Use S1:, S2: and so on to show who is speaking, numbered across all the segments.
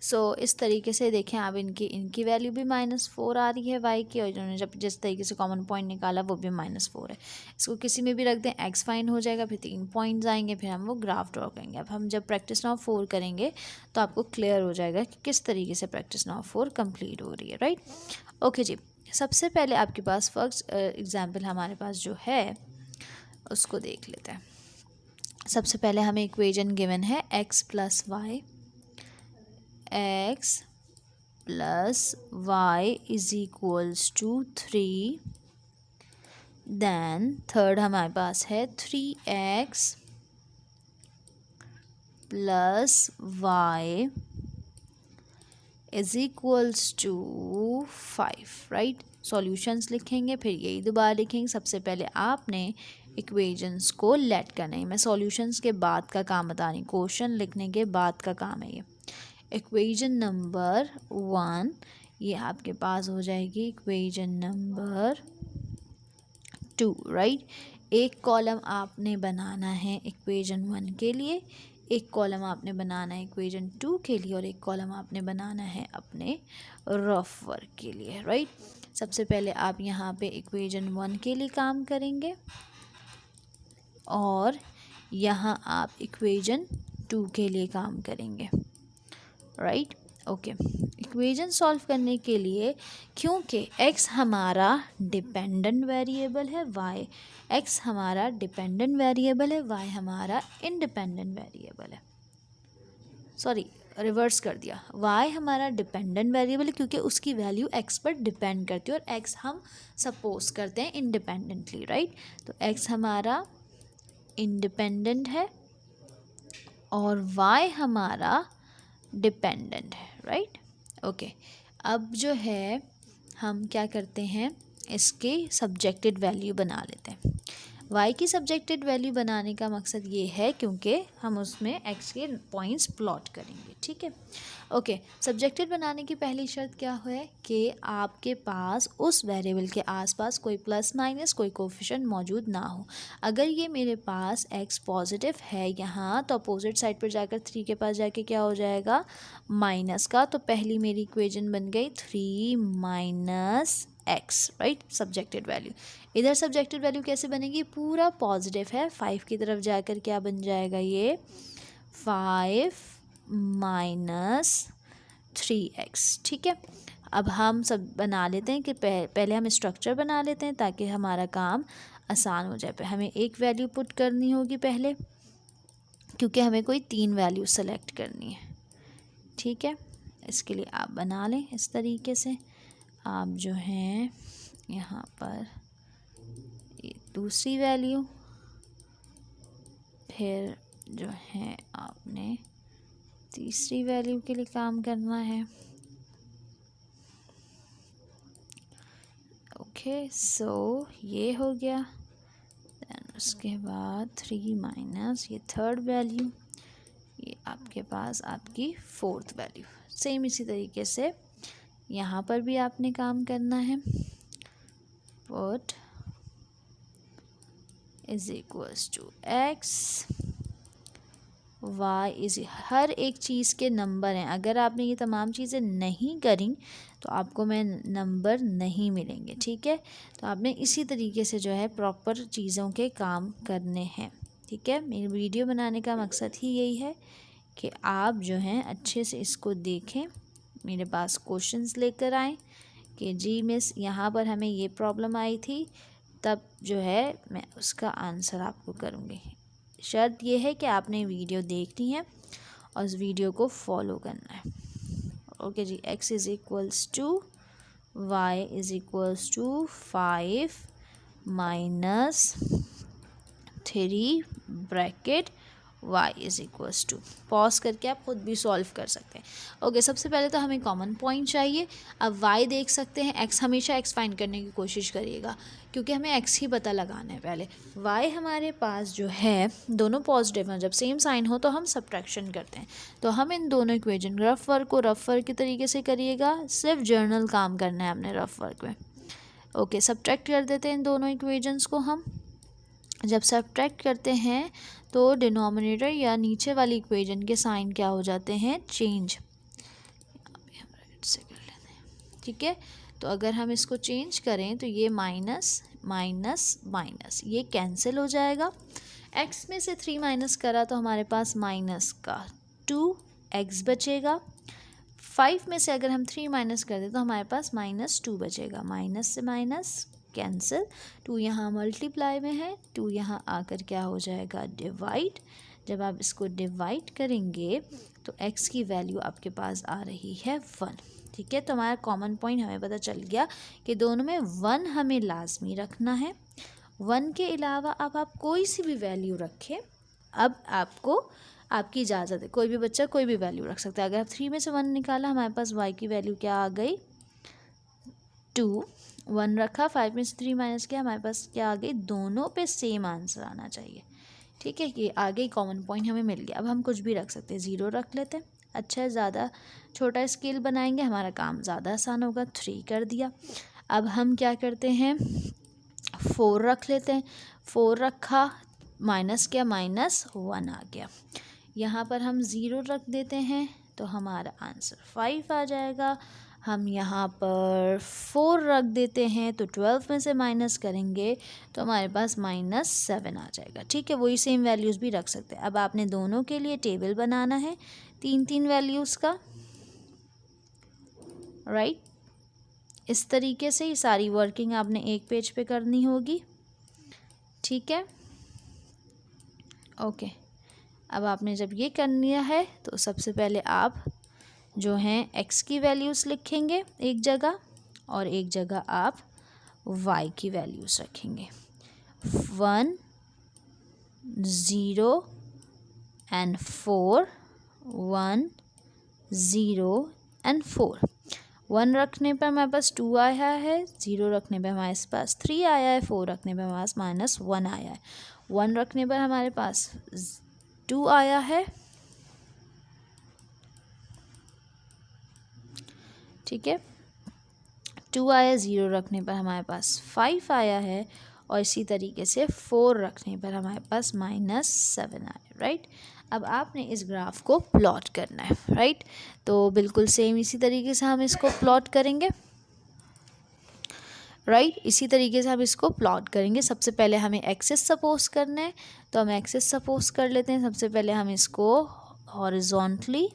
S1: सो इस तरीके से देखें आप, इनकी वैल्यू भी -4 आ रही है y की, और इन्होंने जब जिस तरीके से कॉमन पॉइंट निकाला वो भी -4 है। इसको किसी में भी रख दें, x फाइन हो जाएगा, फिर 3 पॉइंट्स आएंगे, फिर हम वो ग्राफ ड्रॉ करेंगे। अब हम जब प्रैक्टिस नाउ 4 करेंगे तो आपको क्लियर हो जाएगा कि किस तरीके से प्रैक्टिस नाउ 4 कंप्लीट हो रही है, राइट। ओके जी, सबसे पहले आपके पास फर्स्ट एग्जाम्पल हमारे पास जो है उसको देख लेते हैं। सबसे पहले हमें इक्वेशन गिवन है x plus y is equals to 3। Then third हमारे पास है 3x plus y is equals to 5, right. Solutions लिखेंगे, फिर यही दोबारा लिखेंगे। सबसे पहले आपने इक्वेशंस को लेट करना है। मैं सॉल्यूशंस के बाद का काम बता रही हूँ, क्वेश्चन लिखने के बाद का काम है ये। इक्वेशन नंबर 1 ये आपके पास हो जाएगी इक्वेशन नंबर 2, राइट। एक कॉलम आपने बनाना है इक्वेशन 1 के लिए, एक कॉलम आपने बनाना है इक्वेशन 2 के लिए, और एक कॉलम आपने बनाना है अपने रफ वर्क के लिए, राइट। सबसे पहले आप यहाँ पे इक्वेशन 1 के लिए काम करेंगे और यहाँ आप इक्वेशन 2 के लिए काम करेंगे, राइट। ओके, इक्वेशन सॉल्व करने के लिए, क्योंकि x हमारा डिपेंडेंट वेरिएबल है, x हमारा डिपेंडेंट वेरिएबल है, y हमारा इंडिपेंडेंट वेरिएबल है। सॉरी, रिवर्स कर दिया, y हमारा डिपेंडेंट वेरिएबल है क्योंकि उसकी वैल्यू x पर डिपेंड करती है, और x हम सपोज करते हैं इंडिपेंडेंटली, राइट। तो x हमारा इंडिपेंडेंट है और y हमारा डिपेंडेंट है, राइट। ओके, अब जो है हम क्या करते हैं, इसके सब्जेक्टेड वैल्यू बना लेते हैं। y की सब्जेक्टेड वैल्यू बनाने का मकसद ये है क्योंकि हम उसमें x के पॉइंट्स प्लॉट करेंगे, ठीक है। ओके, सब्जेक्टेड बनाने की पहली शर्त क्या है कि आपके पास उस वेरिएबल के आसपास कोई प्लस माइनस कोई कोफिशिएंट मौजूद ना हो। अगर ये मेरे पास x पॉजिटिव है यहाँ, तो अपोजिट साइड पर जाकर 3 के पास जाके क्या हो जाएगा, माइनस का। तो पहली मेरी इक्वेशन बन गई 3 minus x, right, subjected value. इधर सब्जेक्टेड वैल्यू कैसे बनेगी, पूरा पॉजिटिव है, 5 की तरफ जाकर क्या बन जाएगा, ये 5 माइनस 3x, ठीक है। अब हम सब बना लेते हैं कि पहले हम स्ट्रक्चर बना लेते हैं ताकि हमारा काम आसान हो जाए। हमें एक वैल्यू पुट करनी होगी पहले, क्योंकि हमें कोई 3 वैल्यू सेलेक्ट करनी है, ठीक है। इसके लिए आप बना लें इस तरीके से। आप जो हैं यहाँ पर ये दूसरी वैल्यू, फिर जो है आपने तीसरी वैल्यू के लिए काम करना है। ओके, सो ये हो गया। दैन उसके बाद 3 माइनस ये थर्ड वैल्यू, ये आपके पास आपकी फोर्थ वैल्यू। सेम इसी तरीके से यहाँ पर भी आपने काम करना है। Put is equals to x, y is, हर एक चीज़ के नंबर हैं। अगर आपने ये तमाम चीज़ें नहीं करी तो आपको मैं नंबर नहीं मिलेंगे, ठीक है। तो आपने इसी तरीके से जो है प्रॉपर चीज़ों के काम करने हैं, ठीक है। मेरी वीडियो बनाने का मकसद ही यही है कि आप जो हैं अच्छे से इसको देखें, मेरे पास क्वेश्चंस लेकर आएँ कि जी मिस यहाँ पर हमें ये प्रॉब्लम आई थी, तब जो है मैं उसका आंसर आपको करूँगी। शर्त यह है कि आपने वीडियो देखनी है और उस वीडियो को फॉलो करना है। ओके जी, x is equals to y is equals to 5 माइनस 3 bracket y is equals to. Pause करके आप खुद भी सॉल्व कर सकते हैं। ओके, सबसे पहले तो हमें कॉमन पॉइंट चाहिए। अब y देख सकते हैं, x हमेशा x फाइंड करने की कोशिश करिएगा क्योंकि हमें x ही पता लगाना है पहले। y हमारे पास जो है दोनों पॉजिटिव हैं, जब सेम साइन हो तो हम सब्ट्रैक्शन करते हैं। तो हम इन दोनों इक्वेशन रफ वर्क को रफ वर्क के तरीके से करिएगा, सिर्फ जर्नल काम करना है अपने रफ वर्क में। ओके, सब्ट्रैक्ट कर देते हैं इन दोनों इक्वेशंस को हम। जब सब्ट्रैक्ट करते हैं तो डिनोमिनेटर या नीचे वाली इक्वेशन के साइन क्या हो जाते हैं, चेंज। ठीक है। तो अगर हम इसको चेंज करें तो ये माइनस माइनस माइनस ये कैंसिल हो जाएगा। x में से 3 माइनस करा तो हमारे पास माइनस का 2x बचेगा। 5 में से अगर हम 3 माइनस कर दें तो हमारे पास -2 बचेगा। माइनस से माइनस कैंसिल, 2 यहाँ मल्टीप्लाई में है, 2 यहाँ आकर क्या हो जाएगा डिवाइड। जब आप इसको डिवाइड करेंगे तो x की वैल्यू आपके पास आ रही है 1। ठीक है, तो हमारा कॉमन पॉइंट हमें पता चल गया कि दोनों में 1 हमें लाजमी रखना है। 1 के अलावा अब आप कोई सी भी वैल्यू रखें, अब आपको आपकी इजाज़त है, कोई भी बच्चा कोई भी वैल्यू रख सकता है। अगर आप 3 में से 1 निकाला, हमारे पास y की वैल्यू क्या आ गई 2। 1 रखा, 5 में से 3 माइनस किया, हमारे पास क्या आ गई, दोनों पे सेम आंसर आना चाहिए। ठीक है, ये आगे कॉमन पॉइंट हमें मिल गया। अब हम कुछ भी रख सकते हैं, 0 रख लेते हैं। अच्छा है, ज़्यादा छोटा स्केल बनाएंगे, हमारा काम ज़्यादा आसान होगा। 3 कर दिया। अब हम क्या करते हैं, 4 रख लेते हैं। 4 रखा, माइनस क्या, -1 आ गया। यहाँ पर हम 0 रख देते हैं तो हमारा आंसर 5 आ जाएगा। हम यहाँ पर 4 रख देते हैं तो 12 में से माइनस करेंगे तो हमारे पास -7 आ जाएगा। ठीक है, वही सेम वैल्यूज़ भी रख सकते हैं। अब आपने दोनों के लिए टेबल बनाना है 3-3 वैल्यूज़ का, राइट। इस तरीके से ही सारी वर्किंग आपने एक पेज पे करनी होगी। ठीक है, ओके। अब आपने जब ये कर लिया है तो सबसे पहले आप जो हैं x की वैल्यूज़ लिखेंगे एक जगह, और एक जगह आप y की वैल्यूज़ रखेंगे। 1 0 and 4, 1 0 and 4। 1 रखने पर हमारे पास 2 आया है, 0 रखने पर हमारे पास 3 आया है, 4 रखने पर हमारे पास -1 आया है, 1 रखने पर हमारे पास 2 आया है। ठीक है, 2 आया, 0 रखने पर हमारे पास 5 आया है, और इसी तरीके से 4 रखने पर हमारे पास -7 आया, राइट। अब आपने इस ग्राफ को प्लॉट करना है, राइट। तो बिल्कुल सेम इसी तरीके से हम इसको प्लॉट करेंगे, राइट। इसी तरीके से हम इसको प्लॉट करेंगे। सबसे पहले हमें एक्सिस सपोज करना है, तो हम एक्सिस सपोज कर लेते हैं। सबसे पहले हम इसको हॉरिजॉन्टली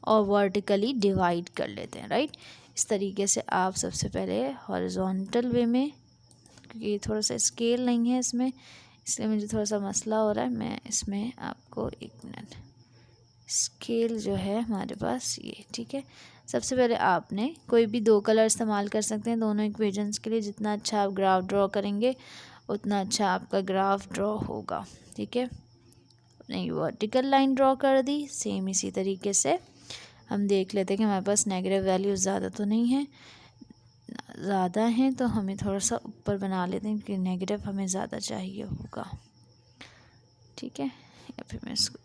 S1: और वर्टिकली डिवाइड कर लेते हैं, राइट। इस तरीके से आप सबसे पहले हॉरिजॉन्टल वे में, क्योंकि थोड़ा सा स्केल नहीं है इसमें, इसलिए मुझे थोड़ा सा मसला हो रहा है। मैं इसमें आपको 1 मिनट, स्केल जो है हमारे पास ये, ठीक है। सबसे पहले आपने कोई भी 2 कलर इस्तेमाल कर सकते हैं दोनों इक्वेशंस के लिए। जितना अच्छा आप ग्राफ ड्रॉ करेंगे उतना अच्छा आपका ग्राफ ड्रॉ होगा। ठीक है, अपने वर्टिकल लाइन ड्रॉ कर दी। सेम इसी तरीके से हम देख लेते हैं कि हमारे पास नेगेटिव वैल्यूज़ ज़्यादा तो नहीं है, ज़्यादा हैं तो हमें थोड़ा सा ऊपर बना लेते हैं क्योंकि नेगेटिव हमें ज़्यादा चाहिए होगा। ठीक है, या फिर मैं इसको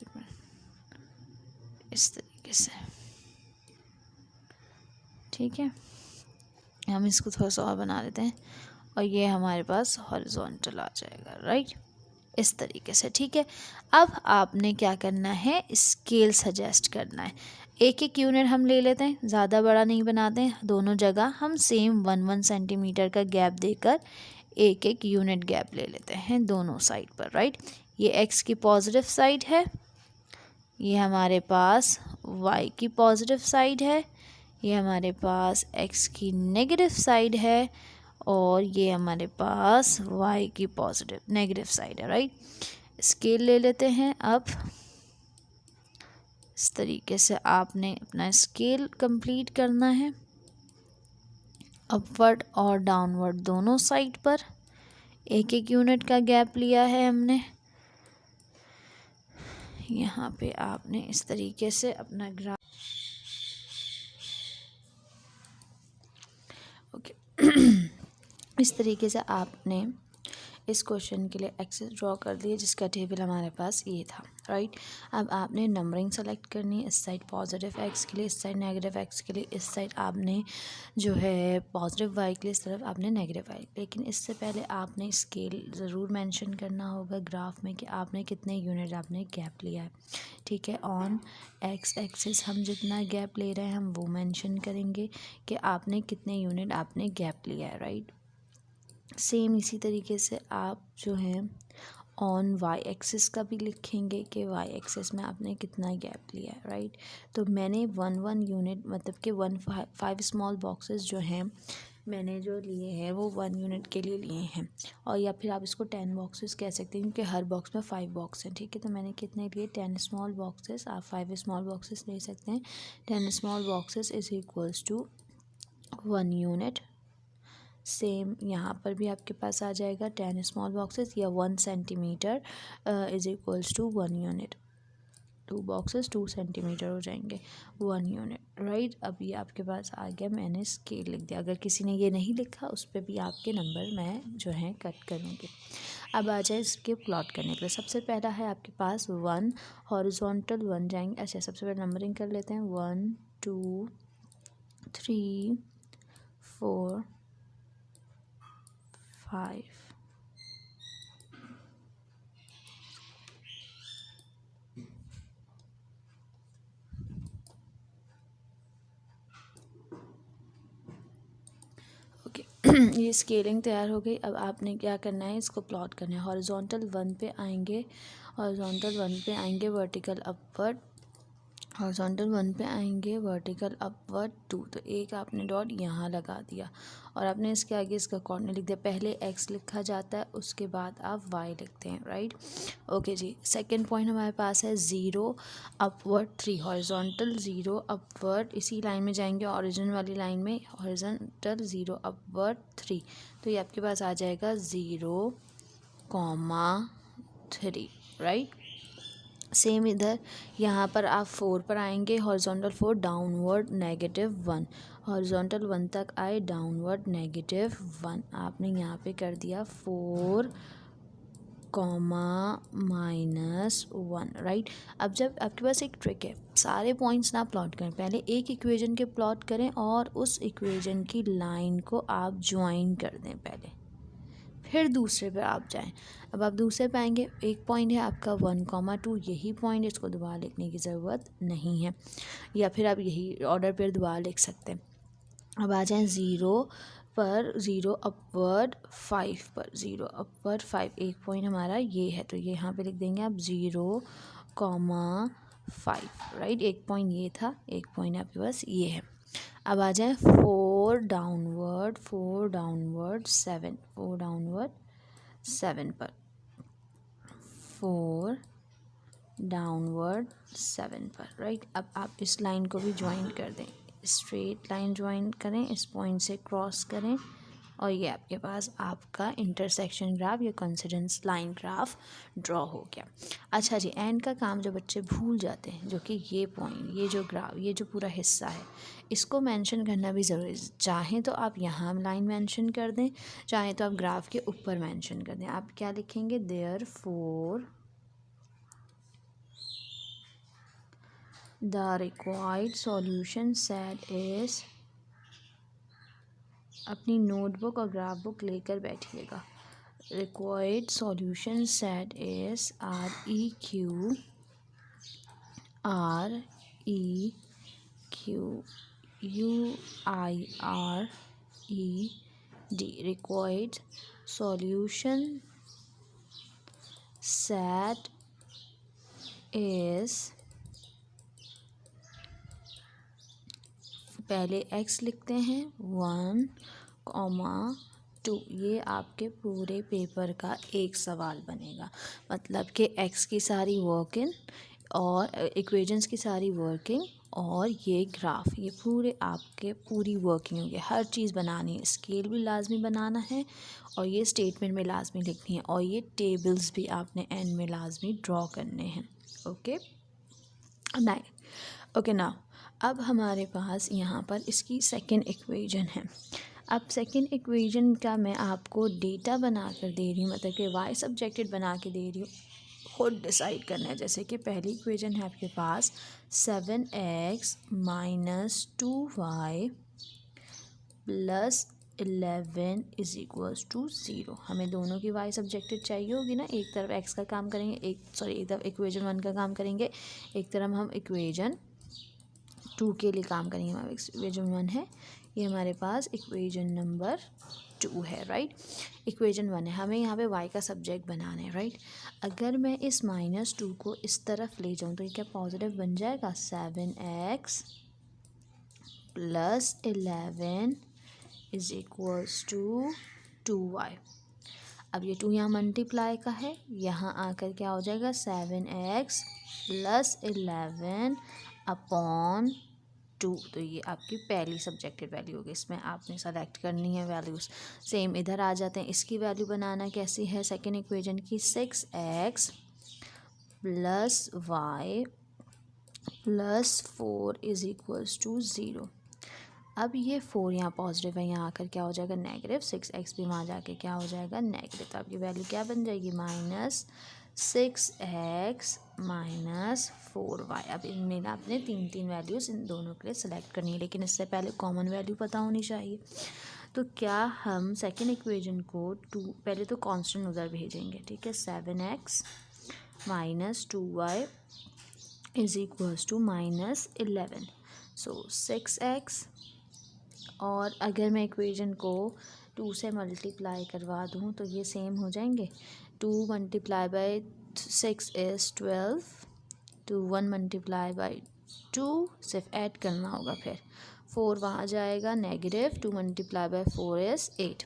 S1: इस तरीके से, ठीक है, हम इसको थोड़ा सा और बना लेते हैं और ये हमारे पास हॉरिजॉन्टल आ जाएगा, राइट, इस तरीके से। ठीक है, अब आपने क्या करना है, स्केल सजेस्ट करना है। एक एक यूनिट हम ले लेते हैं, ज़्यादा बड़ा नहीं बनाते हैं। दोनों जगह हम सेम 1-1 सेंटीमीटर का गैप देकर एक एक यूनिट गैप ले लेते हैं दोनों साइड पर, राइट। ये एक्स की पॉजिटिव साइड है, ये हमारे पास y की पॉजिटिव साइड है, ये हमारे पास x की नेगेटिव साइड है, और ये हमारे पास y की पॉजिटिव नेगेटिव साइड है, राइट। स्केल ले लेते हैं। अब इस तरीके से आपने अपना स्केल कंप्लीट करना है, अपवर्ड और डाउनवर्ड दोनों साइड पर एक एक यूनिट का गैप लिया है हमने। यहाँ पे आपने इस तरीके से अपना ग्राफ, ओके इस तरीके से आपने इस क्वेश्चन के लिए एक्सेस ड्रॉ कर दिए जिसका टेबल हमारे पास ये था, राइट। अब आपने नंबरिंग सेलेक्ट करनी है, इस साइड पॉजिटिव एक्स के लिए, इस साइड नेगेटिव एक्स के लिए, इस साइड आपने जो है पॉजिटिव वाई के लिए, इस तरफ आपने नेगेटिव वाई। लेकिन इससे पहले आपने स्केल ज़रूर मेंशन करना होगा ग्राफ में कि आपने कितने यूनिट आपने गैप लिया है, ठीक है। ऑन एक्स एक्सिस हम जितना गैप ले रहे हैं हम वो मेंशन करेंगे कि आपने कितने यूनिट आपने गैप लिया है, राइट। सेम इसी तरीके से आप जो है ऑन वाई एक्सिस का भी लिखेंगे कि वाई एक्सिस में आपने कितना गैप लिया है, राइट। तो मैंने 1 यूनिट मतलब कि 5 स्मॉल बॉक्सेस जो हैं मैंने जो लिए हैं वो 1 यूनिट के लिए लिए हैं, और या फिर आप इसको 10 बॉक्सेस कह सकते हैं क्योंकि हर बॉक्स में 5 बॉक्स हैं, ठीक है। तो मैंने कितने लिए 10 स्मॉल बॉक्सेस, आप 5 स्मॉल बॉक्सेस ले सकते हैं। 10 small boxes is equals to 1 unit. Same यहाँ पर भी आपके पास आ जाएगा 10 स्मॉल बॉक्सेस या 1 centimetre is equals to 1 unit. 2 boxes 2 centimetre हो जाएंगे, 1 यूनिट, राइट। अब ये आपके पास आ गया, मैंने स्केल लिख दिया। अगर किसी ने ये नहीं लिखा उस पर भी आपके नंबर मैं जो है कट करूँगी। अब आ जाए इसके प्लॉट करने के लिए। सबसे पहला है आपके पास 1 हॉरिजॉन्टल 1 जाएंगे। अच्छा, सबसे पहले नंबरिंग कर लेते हैं 1 2 3 4 5। ओके ये स्केलिंग तैयार हो गई। अब आपने क्या करना है, इसको प्लॉट करना है। हॉरिजॉन्टल 1 पे आएंगे, हॉरिजॉन्टल 1 पे आएंगे वर्टिकल अपवर्ड, हॉरिजॉन्टल 1 पे आएंगे वर्टिकल अपवर्ड 2। तो एक आपने डॉट यहाँ लगा दिया और आपने इसके आगे इसका कॉर्नर लिख दिया। पहले x लिखा जाता है उसके बाद आप y लिखते हैं, राइट। ओके जी, सेकंड पॉइंट हमारे पास है 0 अपवर्ड 3। हॉरिजॉन्टल 0 अपवर्ड, इसी लाइन में जाएंगे ओरिजिन वाली लाइन में, हॉरिजॉन्टल 0 अपवर्ड 3। तो ये आपके पास आ जाएगा 0, 3, राइट। सेम इधर यहाँ पर आप 4 पर आएंगे, हॉरिजॉन्टल 4 डाउनवर्ड -1, हॉरिजॉन्टल 1 तक आए डाउनवर्ड -1। आपने यहाँ पे कर दिया 4, -1, राइट। अब जब आपके पास एक ट्रिक है, सारे पॉइंट्स ना प्लॉट करें, पहले एक इक्वेशन के प्लॉट करें और उस इक्वेशन की लाइन को आप ज्वाइन कर दें पहले, फिर दूसरे पे आप जाएं। अब आप दूसरे पे आएंगे, एक पॉइंट है आपका 1, 2, यही पॉइंट, इसको दोबारा लिखने की ज़रूरत नहीं है, या फिर आप यही ऑर्डर पर दोबारा लिख सकते हैं। अब आ जाएं 0 पर, 0 अपवर्ड 5 पर, 0 अपवर्ड 5, एक पॉइंट हमारा ये है तो ये यहाँ पे लिख देंगे आप 0, 5, राइट। एक पॉइंट ये था, एक पॉइंट आपके पास ये है। अब आ जाए 4 डाउनवर्ड 7, 4 डाउनवर्ड 7 पर, 4 डाउनवर्ड 7 पर, राइट। अब आप इस लाइन को भी ज्वाइन कर दें, स्ट्रेट लाइन ज्वाइन करें, इस पॉइंट से क्रॉस करें और ये आपके पास आपका इंटरसेक्शन ग्राफ या कोइंसिडेंस लाइन ग्राफ ड्रॉ हो गया। अच्छा जी, एंड का काम जो बच्चे भूल जाते हैं, जो कि ये पॉइंट, ये जो ग्राफ, ये जो पूरा हिस्सा है, इसको मेंशन करना भी ज़रूरी है। चाहें तो आप यहाँ लाइन मेंशन कर दें, चाहें तो आप ग्राफ के ऊपर मेंशन कर दें। आप क्या लिखेंगे, therefore the required solution set is, अपनी नोटबुक और ग्राफ बुक लेकर बैठिएगा। Required solution set is REQUIRED, required solution set is, पहले x लिखते हैं 1, 2। ये आपके पूरे पेपर का एक सवाल बनेगा, मतलब कि x की सारी वर्किंग और इक्वेशंस की सारी वर्किंग और ये ग्राफ, ये पूरे आपके पूरी वर्किंग होगी। हर चीज़ बनानी है, स्केल भी लाजमी बनाना है और ये स्टेटमेंट में लाजमी लिखनी है और ये टेबल्स भी आपने एंड में लाजमी ड्रॉ करने हैं। ओके ना, अब हमारे पास यहाँ पर इसकी सेकंड इक्वेशन है। अब सेकंड इक्वेशन का मैं आपको डेटा बना कर दे रही हूँ, मतलब कि वाई सब्जेक्टेड बना के दे रही हूँ, खुद डिसाइड करना है। जैसे कि पहली इक्वेशन है आपके पास 7x minus 2y plus 11 is equals to 0। हमें दोनों की वाई सब्जेक्टेड चाहिए होगी ना, एक तरफ x का काम करेंगे, एक तरफ इक्वेशन 1 का काम करेंगे, एक तरफ हम इक्वेशन 2 के लिए काम करेंगे। हमारा इक्वेशन 1 है, ये हमारे पास इक्वेशन नंबर 2 है, राइट। इक्वेशन 1 है, हमें यहाँ पे y का सब्जेक्ट बनाना है, राइट। अगर मैं इस -2 को इस तरफ ले जाऊँ तो ये क्या पॉजिटिव बन जाएगा, 7x plus 11 is equals to 2y। अब ये 2 यहाँ मल्टीप्लाई का है, यहाँ आकर क्या हो जाएगा 7x प्लस 11 अपॉन 2। तो ये आपकी पहली सब्जेक्टेड वैल्यू होगी, इसमें आपने सेलेक्ट करनी है वैल्यूज़। सेम इधर आ जाते हैं, इसकी वैल्यू बनाना कैसी है सेकेंड इक्वेशन की, 6x plus y plus 4 is equals to 0। अब ये 4 यहाँ पॉजिटिव है, यहाँ आकर क्या हो जाएगा नेगेटिव, 6x भी वहाँ जाके क्या हो जाएगा नेगेटिव। तो आपकी वैल्यू क्या बन जाएगी, -6x माइनस 4y। अब इनमें ना आपने 3 वैल्यूज़ इन दोनों के लिए सेलेक्ट करनी है, लेकिन इससे पहले कॉमन वैल्यू पता होनी चाहिए। तो क्या हम सेकेंड इक्वेशन को 2 पहले तो कांस्टेंट उधर भेजेंगे, ठीक है। 7x minus 2y is equals to -11। So 6x, और अगर मैं इक्वेशन को 2 से मल्टीप्लाई करवा दूँ तो ये सेम हो जाएंगे। 2 multiply by 6 is 12, 2 1 multiply by 2 सिर्फ ऐड करना होगा, फिर 4 वहाँ जाएगा नेगेटिव, 2 मल्टीप्लाई बाई 4 इज़ 8।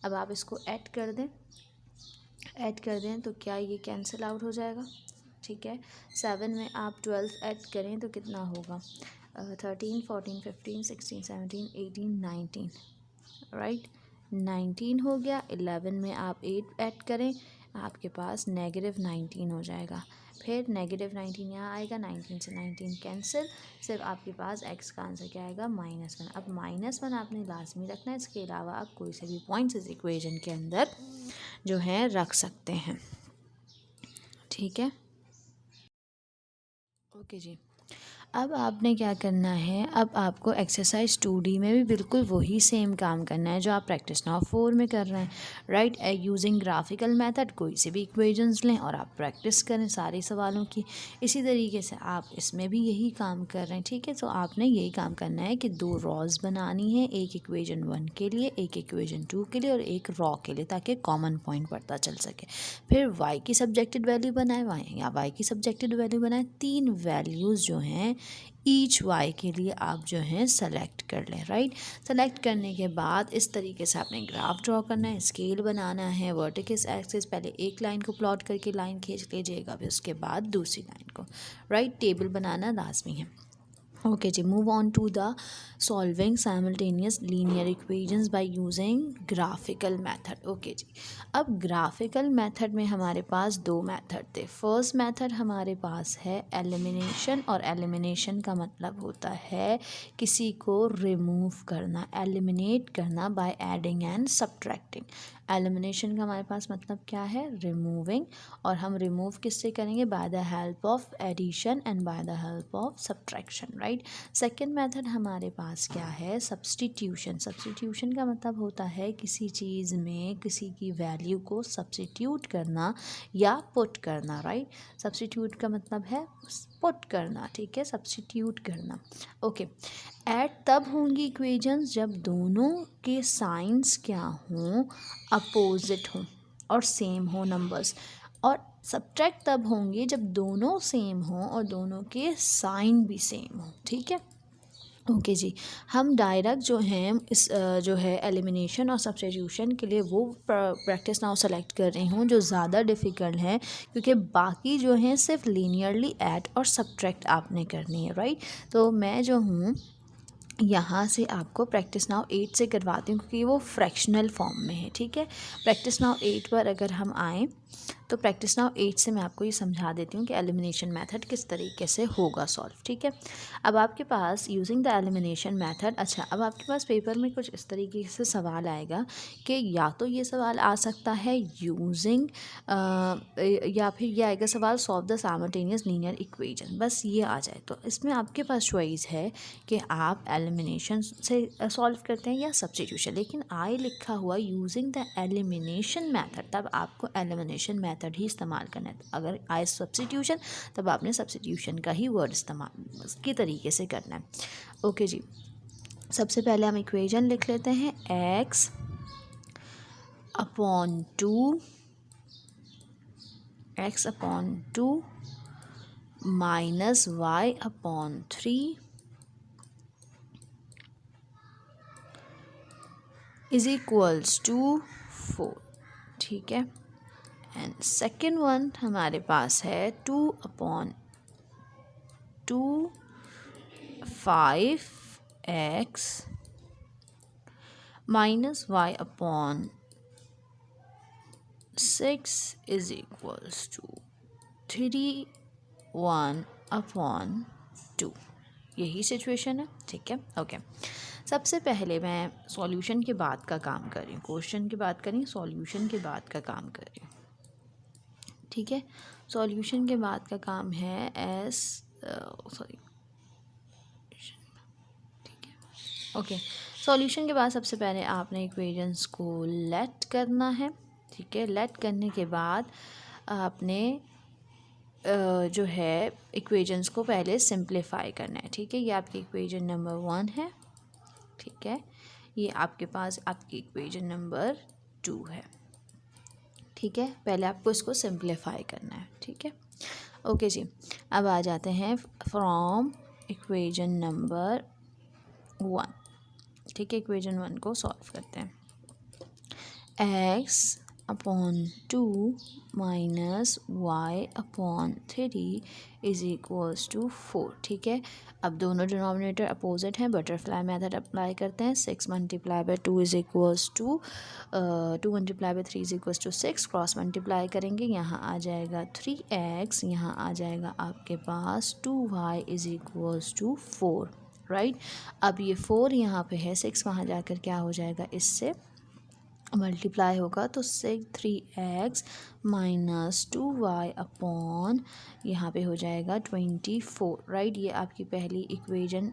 S1: अब आप इसको ऐड कर दें तो क्या ये कैंसिल आउट हो जाएगा, ठीक है। 7 में आप 12 ऐड करें तो कितना होगा, 13 14 15 16 17 18 19, राइट, 19 हो गया। 11 में आप 8 ऐड करें, आपके पास -19 हो जाएगा। फिर -19 यहाँ आएगा, 19 से 19 कैंसिल, सिर्फ आपके पास x का आंसर क्या आएगा, -1। अब -1 आपने लाजमी रखना है, इसके अलावा आप कोई से भी पॉइंट्स इस इक्वेशन के अंदर जो है रख सकते हैं, ठीक है। ओके जी, अब आपने क्या करना है, अब आपको एक्सरसाइज 2D में भी बिल्कुल वही सेम काम करना है जो आप प्रैक्टिस नाउ 4 में कर रहे हैं, राइट। यूजिंग ग्राफिकल मेथड कोई से भी इक्वेशंस लें और आप प्रैक्टिस करें सारे सवालों की। इसी तरीके से आप इसमें भी यही काम कर रहे हैं, ठीक है। तो आपने यही काम करना है कि 2 रॉज बनानी है, एक इक्वेशन 1 के लिए, एक इक्वेशन 2 के लिए और एक रॉ के लिए, ताकि कॉमन पॉइंट पता चल सके। फिर y की सब्जेक्टेड वैल्यू बनाए, y की सब्जेक्टेड वैल्यू बनाए, 3 वैल्यूज़ जो हैं ईच y के लिए आप जो है सेलेक्ट कर लें, राइट। सेलेक्ट करने के बाद इस तरीके से आपने ग्राफ ड्रॉ करना है, स्केल बनाना है, वर्टिकल एक्सिस, पहले एक लाइन को प्लॉट करके लाइन खींच लीजिएगा, फिर उसके बाद दूसरी लाइन को, राइट। टेबल बनाना लाजमी है। ओके जी, move on to the solving simultaneous linear equations by using graphical method. Okay जी, अब ग्राफिकल मेथड में हमारे पास 2 मेथड थे। फर्स्ट मेथड हमारे पास है एलिमिनेशन, और एलिमिनेशन का मतलब होता है किसी को रिमूव करना, एलिमिनेट करना by adding and subtracting. Elimination का हमारे पास मतलब क्या है, रिमूविंग, और हम रिमूव किससे करेंगे, by the help of addition and by the help of subtraction, right. Second method हमारे पास क्या है, सब्स्टिट्यूशन। सब्स्टिट्यूशन का मतलब होता है किसी चीज़ में किसी की वैल्यू को सब्स्टिट्यूट करना या पुट करना, राइट। सब्स्टिट्यूट का मतलब है पुट करना, ठीक है, सब्स्टिट्यूट करना। ओके, ऐड तब होंगी इक्वेशंस जब दोनों के साइंस क्या हों, अपोजिट हों और सेम हो नंबर्स, और सब्ट्रैक्ट तब होंगे जब दोनों सेम हों और दोनों के साइन भी सेम हों, ठीक है। ओके जी, हम डायरेक्ट जो हैं इस जो है एलिमिनेशन और सब्स्टिट्यूशन के लिए वो प्रैक्टिस नाउ सेलेक्ट कर रही हूँ जो ज़्यादा डिफ़िकल्ट है, क्योंकि बाकी जो हैं सिर्फ लीनियरली ऐड और सब्ट्रैक्ट आपने करनी है, राइट। तो मैं जो हूँ यहाँ से आपको प्रैक्टिस नाउ 8 से करवाती हूँ, क्योंकि वो फ्रैक्शनल फॉर्म में है, ठीक है। प्रैक्टिस नाउ 8 पर अगर हम आएँ तो प्रैक्टिस नाउ 8 से मैं आपको ये समझा देती हूँ कि एलिमिनेशन मेथड किस तरीके से होगा सॉल्व, ठीक है। अब आपके पास यूजिंग द एलिमिनेशन मेथड, अच्छा अब आपके पास पेपर में कुछ इस तरीके से सवाल आएगा कि या तो ये सवाल आ सकता है यूजिंग या फिर ये आएगा सवाल solve the simultaneous linear equation, बस ये आ जाए तो इसमें आपके पास चॉइस है कि आप एलिमिनेशन से सॉल्व करते हैं या सब्स्टिट्यूशन। लेकिन आई लिखा हुआ यूजिंग द एलिमिनेशन मेथड, तब आपको एलिमिनेशन मेथड ही इस्तेमाल करना है। अगर आई सब्स्टिट्यूशन, तब आपने सब्स्टिट्यूशन का ही वर्ड इस्तेमाल के तरीके से करना है। ओके जी, सबसे पहले हम इक्वेशन लिख लेते हैं x upon 2 minus y upon 3 is equals to 4, ठीक है। एंड सेकेंड वन हमारे पास है 2/2 5x minus y upon 6 is equals to 3/1/2। यही सिचुएशन है, ठीक है। ओके, सबसे पहले मैं सॉल्यूशन के बाद का काम कर रही हूँ, क्वेश्चन की बात करें, सॉल्यूशन के बाद का काम कर रही हूँ, ठीक है। सॉल्यूशन के बाद का काम है ठीक है। ओके, सॉल्यूशन के बाद सबसे पहले आपने इक्वेशंस को लेट करना है, ठीक है। लेट करने के बाद आपने जो है इक्वेशंस को पहले सिंप्लीफाई करना है, ठीक है। ये आपकी इक्वेशन नंबर 1 है, ठीक है। ये आपके पास आपकी इक्वेशन नंबर 2 है, ठीक है। पहले आपको इसको सिंप्लीफाई करना है, ठीक है। ओके जी, अब आ जाते हैं फ्रॉम इक्वेशन नंबर 1, ठीक है। इक्वेशन 1 को सॉल्व करते हैं। x upon 2 minus y upon 3 is equals to 4, ठीक है। अब दोनों डिनोमिनेटर अपोजिट हैं, बटरफ्लाई मेथड अप्लाई करते हैं। 6 multiply by 2 is equals to 2 multiply by 3 is equals to 6, cross multiply करेंगे, यहाँ आ जाएगा 3x, यहाँ आ जाएगा आपके पास 2y is equals to 4, right. अब ये 4 यहाँ पे है, 6 वहाँ जाकर क्या हो जाएगा, इससे मल्टीप्लाई होगा, तो 3x माइनस 2y अपॉन यहाँ पे हो जाएगा 24, राइट। ये आपकी पहली इक्वेशन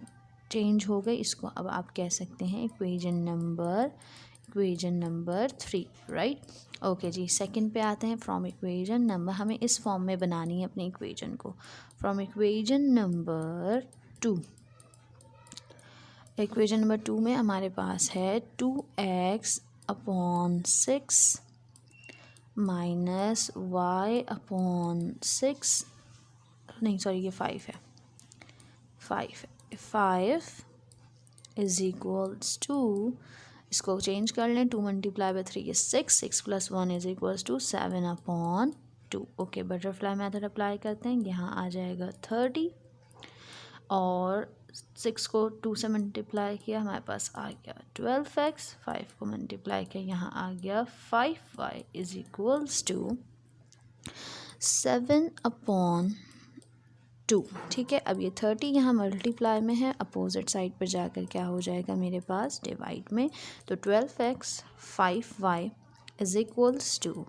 S1: चेंज हो गई, इसको अब आप कह सकते हैं इक्वेशन नंबर 3, राइट। ओके जी, सेकंड पे आते हैं। फ्रॉम इक्वेशन नंबर, हमें इस फॉर्म में बनानी है अपनी इक्वेशन को। From equation number 2, equation number 2 में हमारे पास है 2x upon 6 minus y upon 6, नहीं सॉरी ये 5 है, 5 इज इक्वल्स टू, इसको चेंज कर लें, 2 multiply by 3 is 6 plus 1 is equals to 7/2। Okay, butterfly method apply करते हैं, यहाँ आ जाएगा 30 और 6 को 2 से मल्टीप्लाई किया, हमारे पास आ गया 12x, 5 को मल्टीप्लाई किया, यहाँ आ गया 5y इज इक्वल्स टू 7/2, ठीक है। अब ये 30 यहाँ मल्टीप्लाई में है, अपोजिट साइड पर जाकर क्या हो जाएगा मेरे पास, डिवाइड में, तो 12x 5y is equals to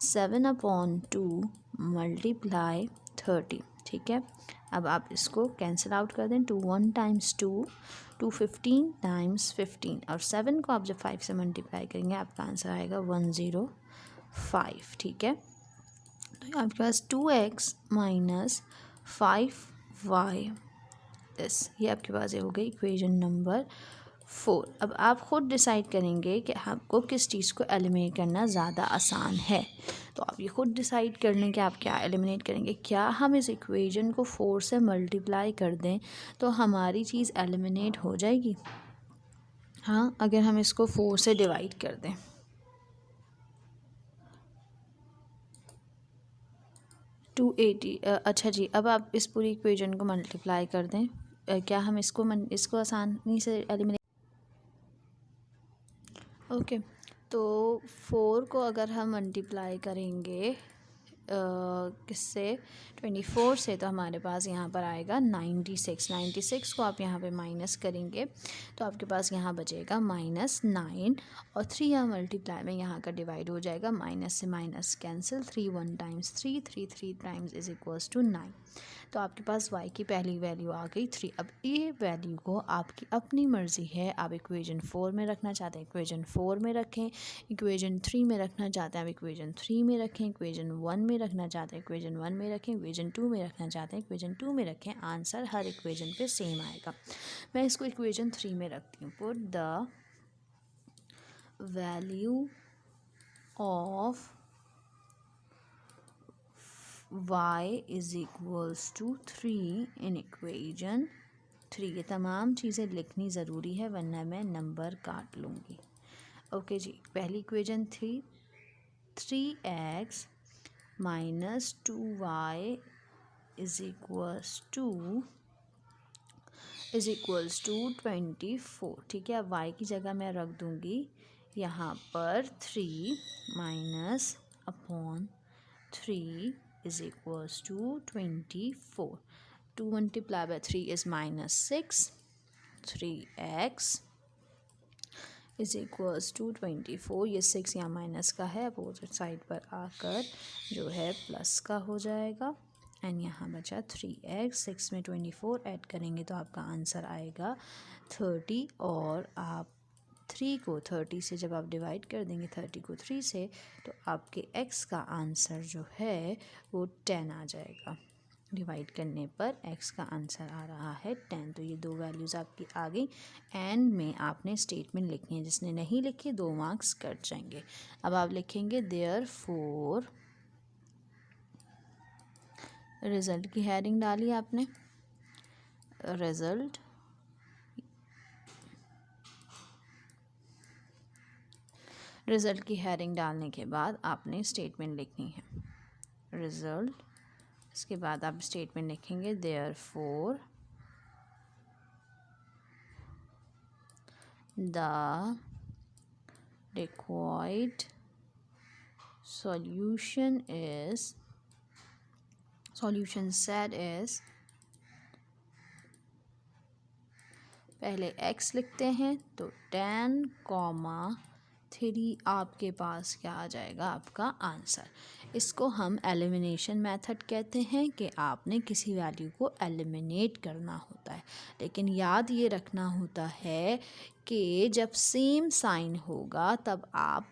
S1: 7/2 multiply 30, ठीक है। अब आप इसको कैंसिल आउट कर दें, 2 1 टाइम्स 2 15 टाइम्स 15, और 7 को आप जब 5 से मल्टीप्लाई करेंगे आपका आंसर आएगा 105, ठीक है। तो आपके पास 2x माइनस 5y ये आपके पास ये हो गई इक्वेशन नंबर 4। अब आप ख़ुद डिसाइड करेंगे कि आपको किस चीज़ को एलिमिनेट करना ज़्यादा आसान है, तो आप ये ख़ुद डिसाइड कर लें कि आप क्या एलिमिनेट करेंगे। क्या हम इस इक्वेशन को 4 से मल्टीप्लाई कर दें तो हमारी चीज़ एलिमिनेट हो जाएगी? हाँ, अगर हम इसको 4 से डिवाइड कर दें, अच्छा जी, अब आप इस पूरी इक्वेशन को मल्टीप्लाई कर दें, क्या हम इसको आसानी से एलिमिनेट, ओके। तो 4 को अगर हम मल्टीप्लाई करेंगे किससे 24 से, तो हमारे पास यहाँ पर आएगा 96 को आप यहाँ पे माइनस करेंगे तो आपके पास यहाँ बचेगा -9 और 3 यहाँ मल्टीप्लाई में यहाँ का डिवाइड हो जाएगा, माइनस से minus cancel, 3 1 times 3 3 3 times is equals to 9। तो आपके पास y की पहली वैल्यू आ गई 3। अब ये वैल्यू को आपकी अपनी मर्ज़ी है, आप इक्वेशन 4 में रखना चाहते हैं इक्वेशन 4 में रखें, इक्वेशन 3 में रखना चाहते हैं आप इक्वेशन 3 में रखें, इक्वेशन 1 में रखना चाहते हैं इक्वेशन 1 में रखें, इक्वेशन 2 में रखना चाहते हैं इक्वेशन 2 में रखें। आंसर हर इक्वेशन पे सेम आएगा। मैं इसको इक्वेशन 3 में रखती हूँ। Put the value of y is equals to 3 in equation 3। ये तमाम चीज़ें लिखनी ज़रूरी है वरना मैं नंबर काट लूँगी। ओके जी, पहली equation 3x minus 2y is equals to 24। ठीक है, अब y की जगह मैं रख दूँगी यहाँ पर 3 minus upon 3 is equals to 24. 2 multiplied by 3 is -6. 3x is equals to 24. ये 6 यहाँ माइनस का है, अपोजिट साइड पर आकर जो है प्लस का हो जाएगा। एंड यहाँ बचा 3x, 6 में 24 ऐड करेंगे तो आपका आंसर आएगा 30। और आप 3 को 30 से जब आप डिवाइड कर देंगे 30 को 3 से, तो आपके x का आंसर जो है वो 10 आ जाएगा। डिवाइड करने पर x का आंसर आ रहा है 10। तो ये दो वैल्यूज़ आपकी आ गई। एंड में आपने स्टेटमेंट लिखनी है, जिसने नहीं लिखी 2 मार्क्स कट जाएंगे। अब आप लिखेंगे देयरफॉर, रिज़ल्ट की हेडिंग डाली आपने, रिज़ल्ट की हेडिंग डालने के बाद आपने स्टेटमेंट लिखनी है रिज़ल्ट। इसके बाद आप स्टेटमेंट लिखेंगे therefore the required solution set is, पहले x लिखते हैं तो 10, 3 आपके पास क्या आ जाएगा, आपका आंसर। इसको हम एलिमिनेशन मेथड कहते हैं कि आपने किसी वैल्यू को एलिमिनेट करना होता है। लेकिन याद ये रखना होता है कि जब सेम साइन होगा तब आप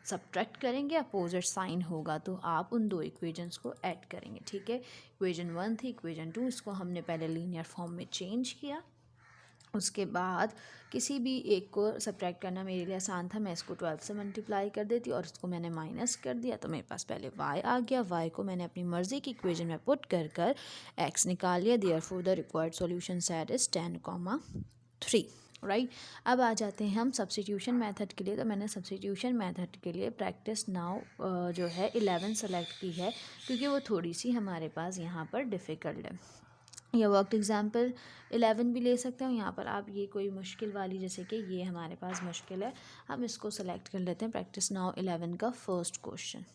S1: सब्ट्रैक्ट करेंगे, अपोजिट साइन होगा तो आप उन दो इक्वेशंस को ऐड करेंगे। ठीक है, इक्वेशन 1 थी, इक्वेशन 2, इसको हमने पहले लीनियर फॉर्म में चेंज किया। उसके बाद किसी भी एक को सब्ट्रैक्ट करना मेरे लिए आसान था, मैं इसको 12 से मल्टीप्लाई कर देती और इसको मैंने माइनस कर दिया तो मेरे पास पहले y आ गया। y को मैंने अपनी मर्ज़ी की इक्वेशन में पुट कर x निकाल लिया। Therefore the required solution set is 10, 3। Right, अब आ जाते हैं हम सब्स्टिट्यूशन मेथड के लिए। तो मैंने सब्स्टिट्यूशन मेथड के लिए प्रैक्टिस नाउ जो है 11 सेलेक्ट की है, क्योंकि वो थोड़ी सी हमारे पास यहाँ पर डिफ़िकल्ट है। या वर्कड एग्जाम्पल 11 भी ले सकते हो। यहाँ पर आप ये कोई मुश्किल वाली, जैसे कि ये हमारे पास मुश्किल है, हम इसको सेलेक्ट कर लेते हैं। प्रैक्टिस नाउ 11 का फर्स्ट क्वेश्चन।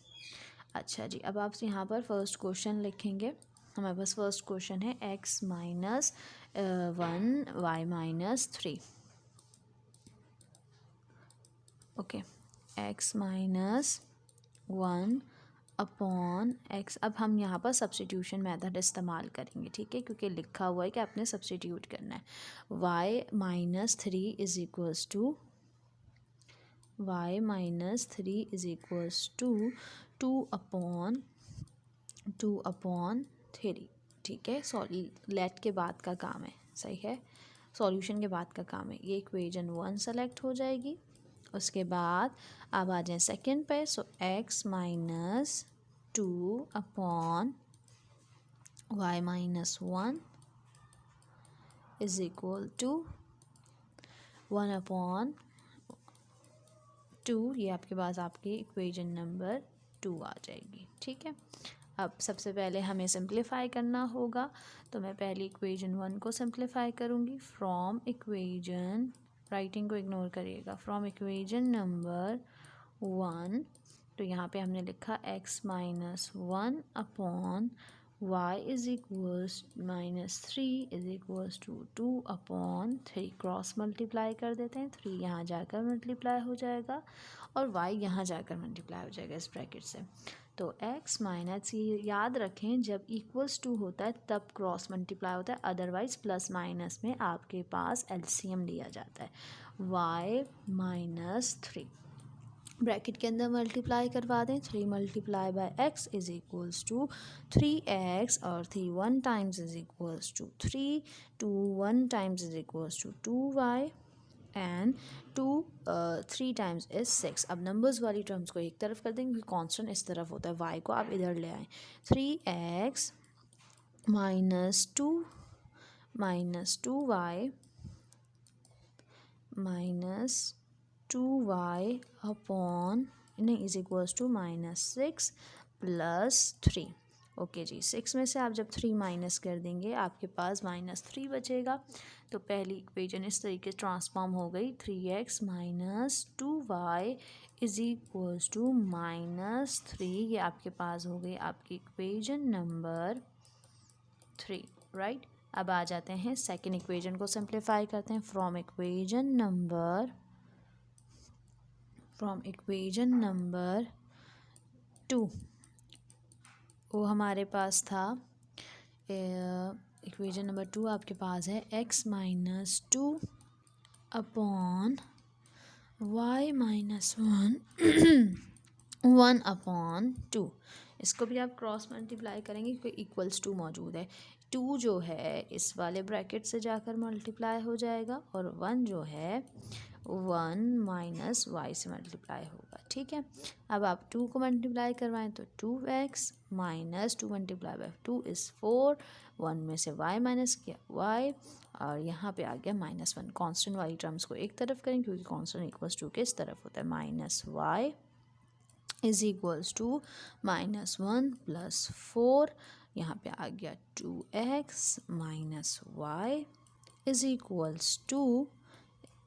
S1: अच्छा जी, अब आप यहाँ पर फर्स्ट क्वेश्चन लिखेंगे। हमारे पास फर्स्ट क्वेश्चन है x minus 1 y minus 3। Okay, x minus 1 upon x। अब हम यहाँ पर सब्स्टिट्यूशन मेथड इस्तेमाल करेंगे। ठीक है, क्योंकि लिखा हुआ है कि आपने सब्स्टिट्यूट करना है। y minus 3 is equals to 2 upon 3। ठीक है, लेट के बाद का काम है, सही है, सॉल्यूशन के बाद का काम है। ये इक्वेशन 1 सेलेक्ट हो जाएगी। उसके बाद अब आ जाए सेकेंड पे। So x minus 2 upon y minus 1 is equal to 1 upon 2। ये आपके पास आपकी इक्वेशन नंबर 2 आ जाएगी। ठीक है, अब सबसे पहले हमें सिंप्लीफाई करना होगा, तो मैं पहली इक्वेशन 1 को सिंप्लीफाई करूँगी। फ्रॉम इक्वेशन, राइटिंग को इग्नोर करिएगा, फ्रॉम इक्वेशन नंबर 1 तो यहाँ पे हमने लिखा x minus 1 upon y is equals minus 3 is equals to 2 upon 3। Cross multiply कर देते हैं, 3 यहाँ जाकर मल्टीप्लाई हो जाएगा और y यहाँ जाकर मल्टीप्लाई हो जाएगा इस ब्रैकेट से। तो x माइनस, ये याद रखें जब इक्वल्स टू होता है तब क्रॉस मल्टीप्लाई होता है, अदरवाइज प्लस माइनस में आपके पास एलसीएम लिया जाता है। y माइनस 3 ब्रैकेट के अंदर मल्टीप्लाई करवा दें, 3 multiply by x is equals to 3x और 3 1 times is equals to 3, 2 1 times is equals to 2y and 2 3 times is 6। अब नंबर्स वाली टर्म्स को एक तरफ कर देंगे क्योंकि कांस्टेंट इस तरफ होता है, y को आप इधर ले आएँ। 3x minus 2y minus 2y upon नहीं is equals to minus 6 plus 3। Okay जी, 6 में से आप जब 3 माइनस कर देंगे आपके पास माइनस 3 बचेगा। तो पहली इक्वेशन इस तरीके से ट्रांसफॉर्म हो गई, 3x minus 2y is equals to minus 3। ये आपके पास हो गई आपकी इक्वेशन नंबर 3, राइट। अब आ जाते हैं सेकेंड इक्वेशन को सिंप्लीफाई करते हैं। फ्रॉम इक्वेशन नंबर 2 वो हमारे पास था, इक्वेशन नंबर 2 आपके पास है x minus 2 upon y minus 1 upon 2। इसको भी आप क्रॉस मल्टीप्लाई करेंगे क्योंकि इक्वल्स टू मौजूद है। 2 जो है इस वाले ब्रैकेट से जाकर मल्टीप्लाई हो जाएगा और 1 जो है 1 माइनस y से मल्टीप्लाई होगा, ठीक है। अब आप 2 को मल्टीप्लाई करवाएं तो 2x minus 2 multiply bye 2 is 4, 1 में से y माइनस किया y और यहाँ पे आ गया माइनस 1। कॉन्स्टेंट वाली टर्म्स को एक तरफ करें क्योंकि कॉन्स्टेंट इक्वल्स टू के इस तरफ होता है। Minus y is equals to minus 1 plus 4, यहाँ पे आ गया 2x minus y is equals to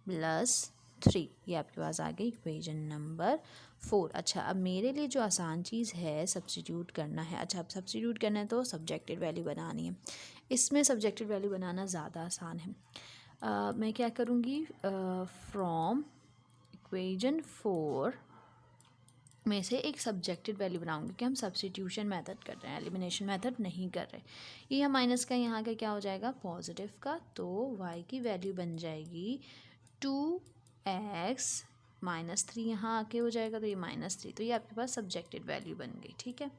S1: plus 3। ये आपके पास आ गई इक्वेशन नंबर 4। अच्छा, अब मेरे लिए जो आसान चीज़ है सब्स्टिट्यूट करना है। अच्छा, अब सब्स्टिट्यूट करना है तो सब्जेक्टिव वैल्यू बनानी है। इसमें सब्जेक्टिव वैल्यू बनाना ज़्यादा आसान है। मैं क्या करूँगी, फ्रॉम इक्वेशन 4 में से एक सब्जेक्टिव वैल्यू बनाऊंगी कि हम सब्स्टिट्यूशन मेथड कर रहे हैं, एलिमिनेशन मेथड नहीं कर रहे। ये माइनस का यहाँ का क्या हो जाएगा, पॉजिटिव का, तो y की वैल्यू बन जाएगी 2x माइनस 3, यहाँ आके हो जाएगा तो ये माइनस 3। तो ये आपके पास सब्जेक्टिव वैल्यू बन गई, ठीक है।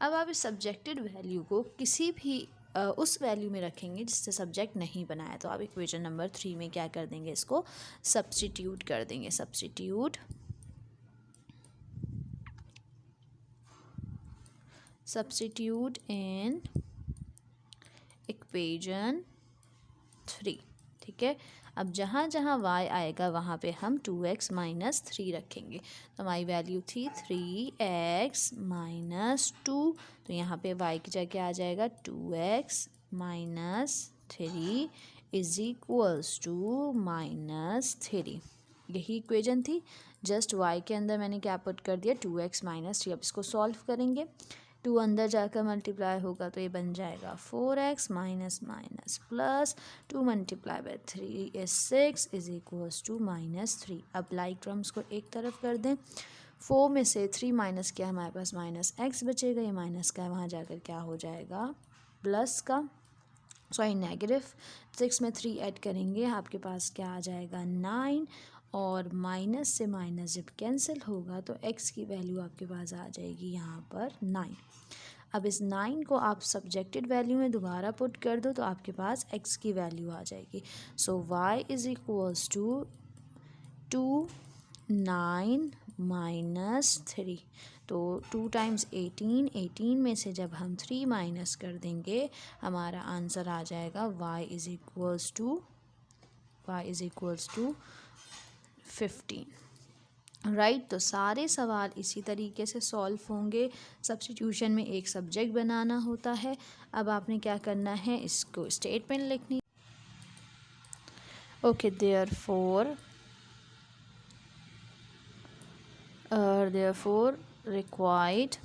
S1: अब आप इस सब्जेक्टिव वैल्यू को किसी भी उस वैल्यू में रखेंगे जिससे सब्जेक्ट नहीं बनाया। तो आप इक्वेशन नंबर 3 में क्या कर देंगे, इसको सब्स्टिट्यूट कर देंगे। सब्स्टिट्यूट इन इक्वेशन 3, ठीक है। अब जहाँ जहाँ y आएगा वहाँ पे हम 2x माइनस 3 रखेंगे। तो हमारी वैल्यू थी 3x माइनस 2, तो यहाँ पे y की जगह आ जाएगा 2x minus 3 is equals to minus 3। यही इक्वेशन थी, जस्ट y के अंदर मैंने क्या पुट कर दिया, 2x माइनस 3। अब इसको सॉल्व करेंगे, 2 अंदर जाकर मल्टीप्लाई होगा तो ये बन जाएगा 4x minus minus plus 2 multiply by 3 is 6 is equals to minus 3। अब लाइक टर्म्स को एक तरफ कर दें, 4 में से 3 माइनस किया हमारे पास माइनस x बचेगा, ये माइनस का वहाँ जाकर क्या हो जाएगा, प्लस का, सॉरी नेगेटिव। 6 में 3 ऐड करेंगे आपके पास क्या आ जाएगा 9, और माइनस से माइनस जब कैंसिल होगा तो x की वैल्यू आपके पास आ जाएगी यहाँ पर 9। अब इस 9 को आप सब्जेक्टेड वैल्यू में दोबारा पुट कर दो तो आपके पास x की वैल्यू आ जाएगी। So y is equals to 9 minus 3, तो 2 टाइम्स 18, 18 में से जब हम 3 माइनस कर देंगे हमारा आंसर आ जाएगा y is equals to 15, right. तो सारे सवाल इसी तरीके से सॉल्व होंगे। सब्स्टिट्यूशन में एक सब्जेक्ट बनाना होता है। अब आपने क्या करना है, इसको स्टेटमेंट लिखनी। Okay, therefore required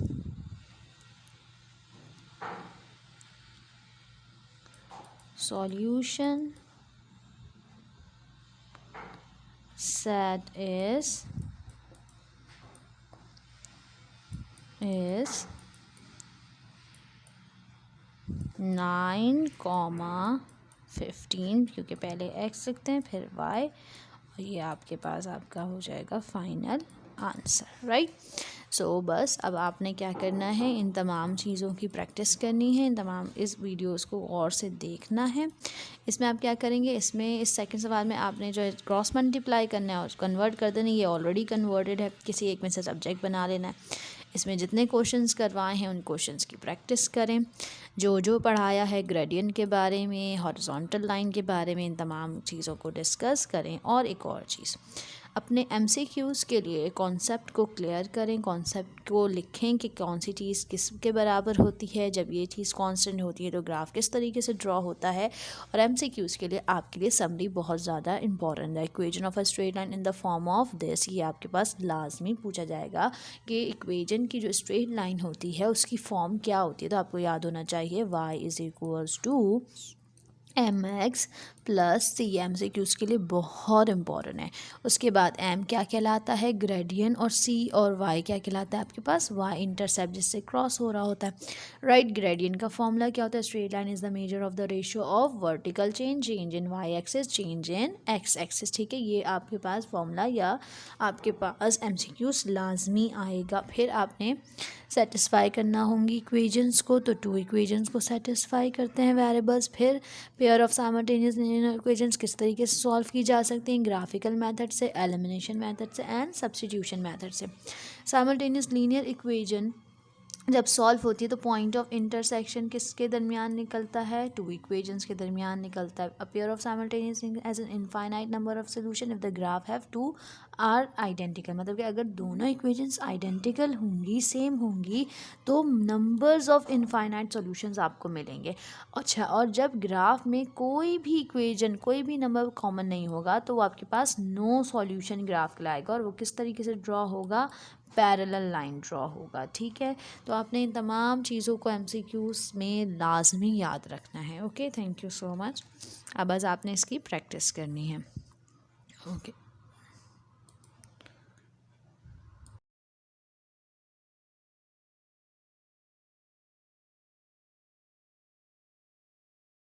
S1: solution set is 9,15, क्योंकि पहले x लिखते हैं फिर y, और ये आपके पास आपका हो जाएगा फाइनल आंसर, राइट। सो बस अब आपने क्या करना है, इन तमाम चीज़ों की प्रैक्टिस करनी है, इन तमाम इस वीडियोस को गौर से देखना है। इसमें आप क्या करेंगे, इसमें इस सेकंड सवाल में आपने जो है क्रॉस मल्टीप्लाई करना है और कन्वर्ट कर देना, ये ऑलरेडी कन्वर्टेड है, किसी एक में से सब्जेक्ट बना लेना है। इसमें जितने क्वेश्चंस करवाए हैं उन क्वेश्चंस की प्रैक्टिस करें। जो पढ़ाया है ग्रेडियंट के बारे में, हॉरिजॉन्टल लाइन के बारे में, इन तमाम चीज़ों को डिस्कस करें। और एक और चीज़, अपने MCQs के लिए कॉन्सेप्ट को क्लियर करें, कॉन्सेप्ट को लिखें कि कौन सी चीज़ किस के बराबर होती है, जब ये चीज़ कांस्टेंट होती है तो ग्राफ किस तरीके से ड्रॉ होता है। और MCQs के लिए आपके लिए समरी बहुत ज़्यादा इंपॉर्टेंट है। Equation of a straight line in the form of this, ये आपके पास लाजमी पूछा जाएगा कि इक्वेशन की जो स्ट्रेट लाइन होती है उसकी फॉर्म क्या होती है। तो आपको याद होना चाहिए y = mx + c, MCQs के लिए बहुत इंपॉर्टेंट है। उसके बाद m क्या कहलाता है, ग्रेडियंट, और c और y क्या कहलाता है आपके पास, y इंटरसेप्ट जिससे क्रॉस हो रहा होता है, राइट। ग्रेडियंट का फॉर्मूला क्या होता है, straight line is the measure of the ratio of vertical change in y axis, change in x axis, ठीक है। ये आपके पास फॉर्मूला या आपके पास MCQs लाजमी आएगा। फिर आपने सेटिस्फाई करना होंगी इक्वेशंस को, तो 2 इक्वेशंस को सेटिस्फाई करते हैं वेरिएबल्स। फिर pair of simultaneous linear equations किस तरीके से सॉल्व की जा सकती हैं, ग्राफिकल मेथड से, एलिमिनेशन मेथड से एंड सब्स्टिट्यूशन मेथड से। साइमल्टेनियस लीनियर इक्वेशन जब सॉल्व होती है तो पॉइंट ऑफ इंटरसेक्शन किसके दरमियान निकलता है, 2 इक्वेशंस के दरमियान निकलता है। A pair of simultaneous has an infinite number of solution if the graph have 2 are identical, मतलब कि अगर दोनों इक्वेशंस आइडेंटिकल होंगी, सेम होंगी, तो नंबर्स ऑफ इनफाइनाइट सॉल्यूशंस आपको मिलेंगे। अच्छा, और जब ग्राफ में कोई भी इक्वेशन, कोई भी नंबर कॉमन नहीं होगा तो वो आपके पास नो सॉल्यूशन ग्राफ कहलाएगा, और वो किस तरीके से ड्रॉ होगा, पैरेलल लाइन ड्रॉ होगा, ठीक है। तो आपने इन तमाम चीज़ों को MCQs में लाजमी याद रखना है। Okay, thank you so much. अब बस आपने इसकी प्रैक्टिस करनी है। ओके।